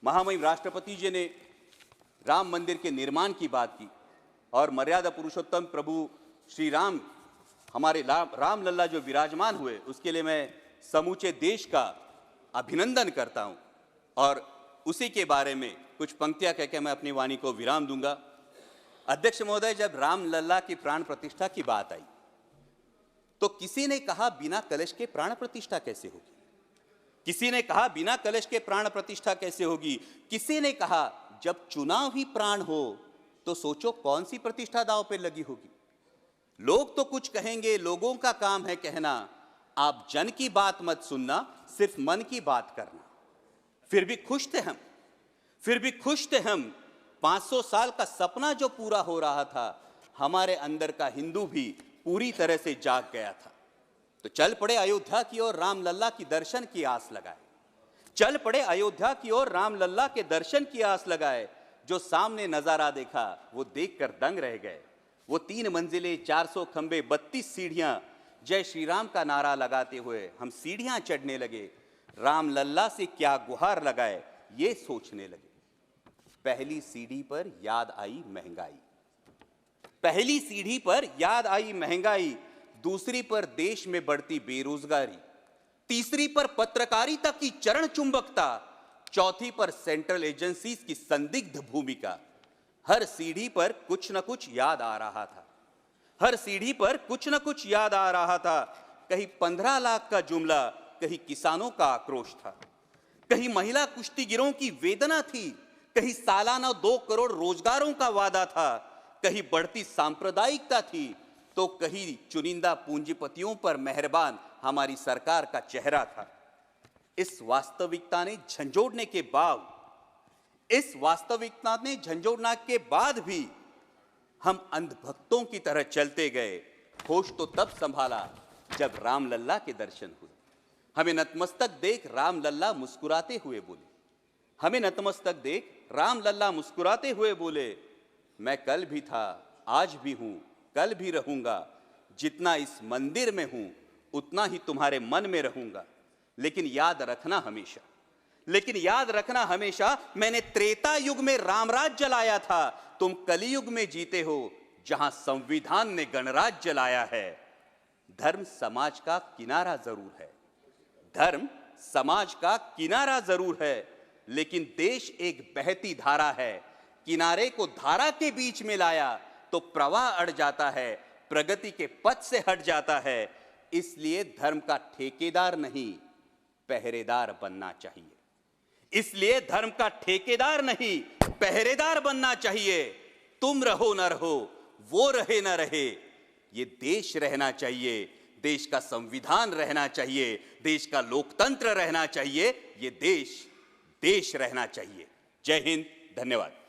महामहिम राष्ट्रपति जी ने राम मंदिर के निर्माण की बात की और मर्यादा पुरुषोत्तम प्रभु श्री राम हमारे राम लल्ला जो विराजमान हुए उसके लिए मैं समूचे देश का अभिनंदन करता हूं और उसी के बारे में कुछ पंक्तियां कहकर मैं अपनी वाणी को विराम दूंगा। अध्यक्ष महोदय, जब राम लल्ला की प्राण प्रतिष्ठा की बात आई तो किसी ने कहा बिना कलश के प्राण प्रतिष्ठा कैसे होगी, किसी ने कहा बिना कलश के प्राण प्रतिष्ठा कैसे होगी, किसी ने कहा जब चुनाव ही प्राण हो तो सोचो कौन सी प्रतिष्ठा दांव पे लगी होगी। लोग तो कुछ कहेंगे, लोगों का काम है कहना, आप जन की बात मत सुनना, सिर्फ मन की बात करना। फिर भी खुश थे हम 500 साल का सपना जो पूरा हो रहा था, हमारे अंदर का हिंदू भी पूरी तरह से जाग गया था। तो चल पड़े अयोध्या की ओर, राम लल्ला की दर्शन की आस लगाए। चल पड़े अयोध्या की ओर, राम लल्ला के दर्शन की आस लगाए। जो सामने नजारा देखा वो देखकर दंग रह गए। वो 3 मंजिलें, 400 खंबे, 32 सीढ़ियां, जय श्री राम का नारा लगाते हुए हम सीढ़ियां चढ़ने लगे। राम लल्ला से क्या गुहार लगाए ये सोचने लगे। पहली सीढ़ी पर याद आई महंगाई, पहली सीढ़ी पर याद आई महंगाई, दूसरी पर देश में बढ़ती बेरोजगारी, तीसरी पर पत्रकारिता की चरण चुंबकता, चौथी पर सेंट्रल एजेंसीज की संदिग्ध भूमिका। हर सीढ़ी पर कुछ न कुछ याद आ रहा था, हर सीढ़ी पर कुछ न कुछ याद आ रहा था। कहीं 15 लाख का जुमला, कहीं किसानों का आक्रोश था, कहीं महिला कुश्तीगिरों की वेदना थी, कहीं सालाना 2 करोड़ रोजगारों का वादा था, कहीं बढ़ती सांप्रदायिकता थी, तो कहीं चुनिंदा पूंजीपतियों पर मेहरबान हमारी सरकार का चेहरा था। इस वास्तविकता ने झंझोड़ने के बाद भी हम अंधभक्तों की तरह चलते गए। होश तो तब संभाला जब राम लल्ला के दर्शन हुए। हमें नतमस्तक देख राम लल्ला मुस्कुराते हुए बोले, हमें नतमस्तक देख राम लल्ला मुस्कुराते हुए बोले, मैं कल भी था, आज भी हूं, कल भी रहूंगा। जितना इस मंदिर में हूं उतना ही तुम्हारे मन में रहूंगा। लेकिन याद रखना हमेशा मैंने त्रेता युग में रामराज जलाया था, तुम कलियुग में जीते हो जहां संविधान ने गणराज जलाया है। धर्म समाज का किनारा जरूर है, धर्म समाज का किनारा जरूर है, लेकिन देश एक बहती धारा है। किनारे को धारा के बीच में लाया तो प्रवाह अड़ जाता है, प्रगति के पथ से हट जाता है। इसलिए धर्म का ठेकेदार नहीं, पहरेदार बनना चाहिए। इसलिए धर्म का ठेकेदार नहीं, पहरेदार बनना चाहिए। तुम रहो न रहो, वो रहे न रहे, ये देश रहना चाहिए, देश का संविधान रहना चाहिए, देश का लोकतंत्र रहना चाहिए, ये देश रहना चाहिए। जय हिंद, धन्यवाद।